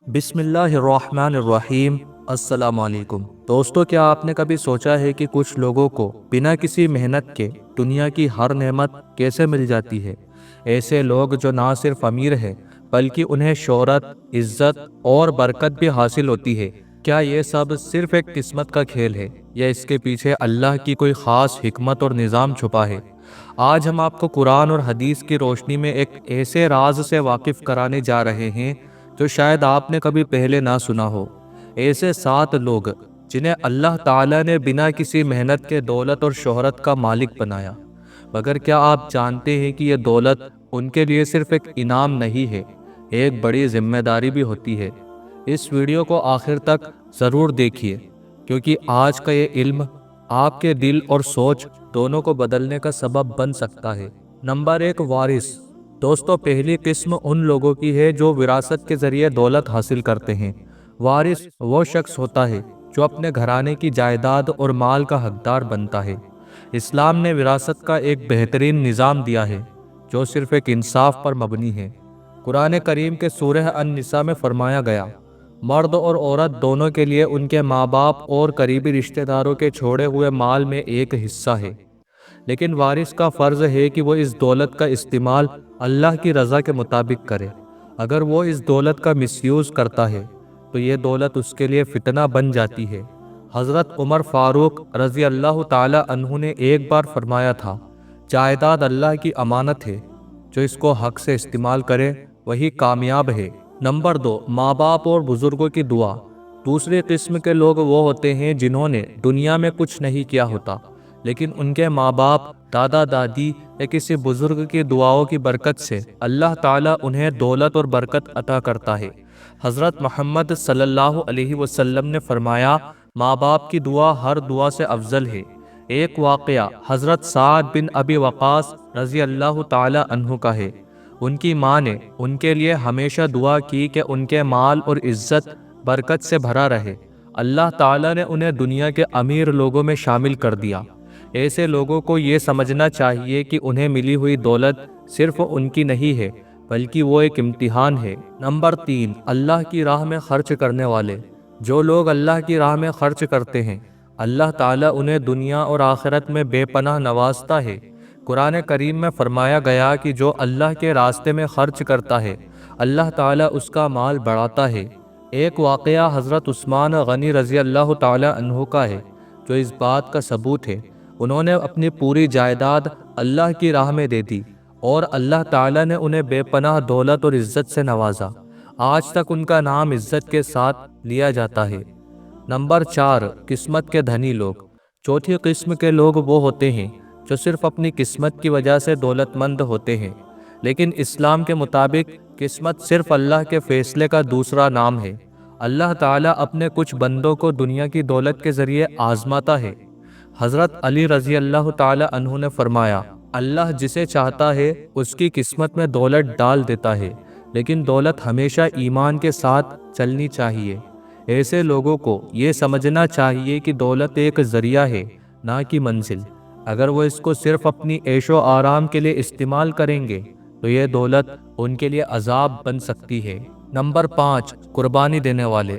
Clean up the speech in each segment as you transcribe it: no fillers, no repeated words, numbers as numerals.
بسم اللہ الرحمن الرحیم۔ السلام علیکم دوستو، کیا آپ نے کبھی سوچا ہے کہ کچھ لوگوں کو بنا کسی محنت کے دنیا کی ہر نعمت کیسے مل جاتی ہے؟ ایسے لوگ جو نہ صرف امیر ہیں بلکہ انہیں شہرت، عزت اور برکت بھی حاصل ہوتی ہے۔ کیا یہ سب صرف ایک قسمت کا کھیل ہے یا اس کے پیچھے اللہ کی کوئی خاص حکمت اور نظام چھپا ہے؟ آج ہم آپ کو قرآن اور حدیث کی روشنی میں ایک ایسے راز سے واقف کرانے جا رہے ہیں جو شاید آپ نے کبھی پہلے نہ سنا ہو۔ ایسے 7 لوگ جنہیں اللہ تعالیٰ نے بنا کسی محنت کے دولت اور شہرت کا مالک بنایا، مگر کیا آپ جانتے ہیں کہ یہ دولت ان کے لیے صرف ایک انعام نہیں ہے، ایک بڑی ذمہ داری بھی ہوتی ہے۔ اس ویڈیو کو آخر تک ضرور دیکھیے، کیونکہ آج کا یہ علم آپ کے دل اور سوچ دونوں کو بدلنے کا سبب بن سکتا ہے۔ نمبر 1، وارث۔ دوستو، پہلی قسم ان لوگوں کی ہے جو وراثت کے ذریعے دولت حاصل کرتے ہیں۔ وارث وہ شخص ہوتا ہے جو اپنے گھرانے کی جائیداد اور مال کا حقدار بنتا ہے۔ اسلام نے وراثت کا ایک بہترین نظام دیا ہے جو صرف ایک انصاف پر مبنی ہے۔ قرآن کریم کے سورہ النساء میں فرمایا گیا، مرد اور عورت دونوں کے لیے ان کے ماں باپ اور قریبی رشتہ داروں کے چھوڑے ہوئے مال میں ایک حصہ ہے، لیکن وارث کا فرض ہے کہ وہ اس دولت کا استعمال اللہ کی رضا کے مطابق کرے۔ اگر وہ اس دولت کا مس یوز کرتا ہے تو یہ دولت اس کے لیے فتنہ بن جاتی ہے۔ حضرت عمر فاروق رضی اللہ تعالی عنہ نے ایک بار فرمایا تھا، جائیداد اللہ کی امانت ہے، جو اس کو حق سے استعمال کرے وہی کامیاب ہے۔ نمبر 2، ماں باپ اور بزرگوں کی دعا۔ دوسری قسم کے لوگ وہ ہوتے ہیں جنہوں نے دنیا میں کچھ نہیں کیا ہوتا، لیکن ان کے ماں باپ، دادا دادی یا کسی بزرگ کی دعاؤں کی برکت سے اللہ تعالیٰ انہیں دولت اور برکت عطا کرتا ہے۔ حضرت محمد صلی اللہ علیہ وسلم نے فرمایا، ماں باپ کی دعا ہر دعا سے افضل ہے۔ ایک واقعہ حضرت سعد بن ابی وقاص رضی اللہ تعالی عنہ کا ہے۔ ان کی ماں نے ان کے لیے ہمیشہ دعا کی کہ ان کے مال اور عزت برکت سے بھرا رہے۔ اللہ تعالیٰ نے انہیں دنیا کے امیر لوگوں میں شامل کر دیا۔ ایسے لوگوں کو یہ سمجھنا چاہیے کہ انہیں ملی ہوئی دولت صرف ان کی نہیں ہے، بلکہ وہ ایک امتحان ہے۔ نمبر 3، اللہ کی راہ میں خرچ کرنے والے۔ جو لوگ اللہ کی راہ میں خرچ کرتے ہیں، اللہ تعالیٰ انہیں دنیا اور آخرت میں بے پناہ نوازتا ہے۔ قرآن کریم میں فرمایا گیا کہ جو اللہ کے راستے میں خرچ کرتا ہے، اللہ تعالیٰ اس کا مال بڑھاتا ہے۔ ایک واقعہ حضرت عثمان غنی رضی اللہ تعالیٰ عنہ کا ہے جو اس بات کا ثبوت ہے۔ انہوں نے اپنی پوری جائیداد اللہ کی راہ میں دے دی اور اللہ تعالیٰ نے انہیں بے پناہ دولت اور عزت سے نوازا۔ آج تک ان کا نام عزت کے ساتھ لیا جاتا ہے۔ نمبر 4، قسمت کے دھنی لوگ۔ چوتھی قسم کے لوگ وہ ہوتے ہیں جو صرف اپنی قسمت کی وجہ سے دولت مند ہوتے ہیں، لیکن اسلام کے مطابق قسمت صرف اللہ کے فیصلے کا دوسرا نام ہے۔ اللہ تعالیٰ اپنے کچھ بندوں کو دنیا کی دولت کے ذریعے آزماتا ہے۔ حضرت علی رضی اللہ تعالی عنہ نے فرمایا، اللہ جسے چاہتا ہے اس کی قسمت میں دولت ڈال دیتا ہے، لیکن دولت ہمیشہ ایمان کے ساتھ چلنی چاہیے۔ ایسے لوگوں کو یہ سمجھنا چاہیے کہ دولت ایک ذریعہ ہے، نہ کہ منزل۔ اگر وہ اس کو صرف اپنی عیش و آرام کے لیے استعمال کریں گے تو یہ دولت ان کے لیے عذاب بن سکتی ہے۔ نمبر 5، قربانی دینے والے۔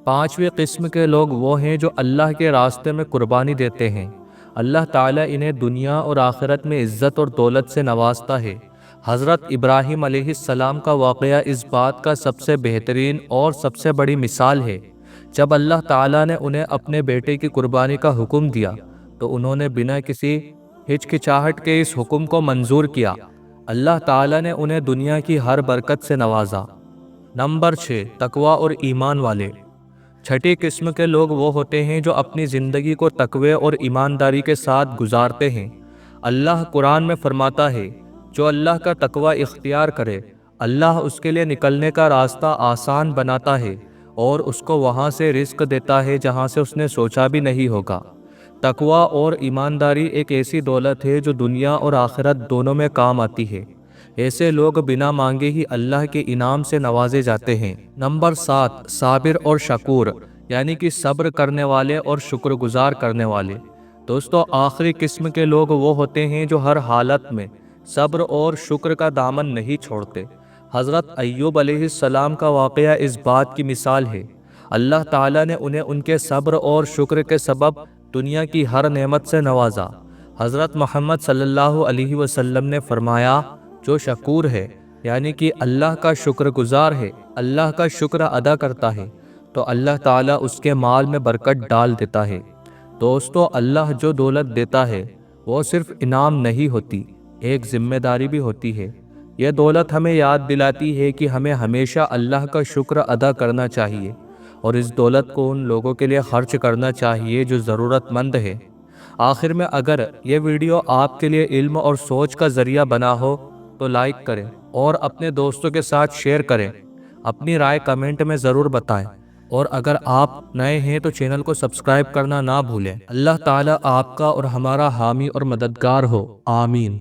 پانچویں قسم کے لوگ وہ ہیں جو اللہ کے راستے میں قربانی دیتے ہیں۔ اللہ تعالیٰ انہیں دنیا اور آخرت میں عزت اور دولت سے نوازتا ہے۔ حضرت ابراہیم علیہ السلام کا واقعہ اس بات کا سب سے بہترین اور سب سے بڑی مثال ہے۔ جب اللہ تعالیٰ نے انہیں اپنے بیٹے کی قربانی کا حکم دیا تو انہوں نے بنا کسی ہچکچاہٹ کے اس حکم کو منظور کیا۔ اللہ تعالیٰ نے انہیں دنیا کی ہر برکت سے نوازا۔ نمبر 6، تقوی اور ایمان والے۔ چھٹی قسم کے لوگ وہ ہوتے ہیں جو اپنی زندگی کو تقوی اور ایمانداری کے ساتھ گزارتے ہیں۔ اللہ قرآن میں فرماتا ہے، جو اللہ کا تقوی اختیار کرے، اللہ اس کے لیے نکلنے کا راستہ آسان بناتا ہے اور اس کو وہاں سے رزق دیتا ہے جہاں سے اس نے سوچا بھی نہیں ہوگا۔ تقوی اور ایمانداری ایک ایسی دولت ہے جو دنیا اور آخرت دونوں میں کام آتی ہے۔ ایسے لوگ بنا مانگے ہی اللہ کے انعام سے نوازے جاتے ہیں۔ نمبر 7، صابر اور شکور، یعنی کہ صبر کرنے والے اور شکر گزار کرنے والے۔ دوستو، آخری قسم کے لوگ وہ ہوتے ہیں جو ہر حالت میں صبر اور شکر کا دامن نہیں چھوڑتے۔ حضرت ایوب علیہ السلام کا واقعہ اس بات کی مثال ہے۔ اللہ تعالیٰ نے انہیں ان کے صبر اور شکر کے سبب دنیا کی ہر نعمت سے نوازا۔ حضرت محمد صلی اللہ علیہ وسلم نے فرمایا، جو شکور ہے یعنی کہ اللہ کا شکر گزار ہے، اللہ کا شکر ادا کرتا ہے، تو اللہ تعالیٰ اس کے مال میں برکت ڈال دیتا ہے۔ دوستو، اللہ جو دولت دیتا ہے وہ صرف انعام نہیں ہوتی، ایک ذمہ داری بھی ہوتی ہے۔ یہ دولت ہمیں یاد دلاتی ہے کہ ہمیں ہمیشہ اللہ کا شکر ادا کرنا چاہیے اور اس دولت کو ان لوگوں کے لیے خرچ کرنا چاہیے جو ضرورت مند ہے۔ آخر میں اگر یہ ویڈیو آپ کے لیے علم اور سوچ کا ذریعہ بنا ہو تو لائک کریں اور اپنے دوستوں کے ساتھ شیئر کریں۔ اپنی رائے کمنٹ میں ضرور بتائیں، اور اگر آپ نئے ہیں تو چینل کو سبسکرائب کرنا نہ بھولیں۔ اللہ تعالیٰ آپ کا اور ہمارا حامی اور مددگار ہو، آمین۔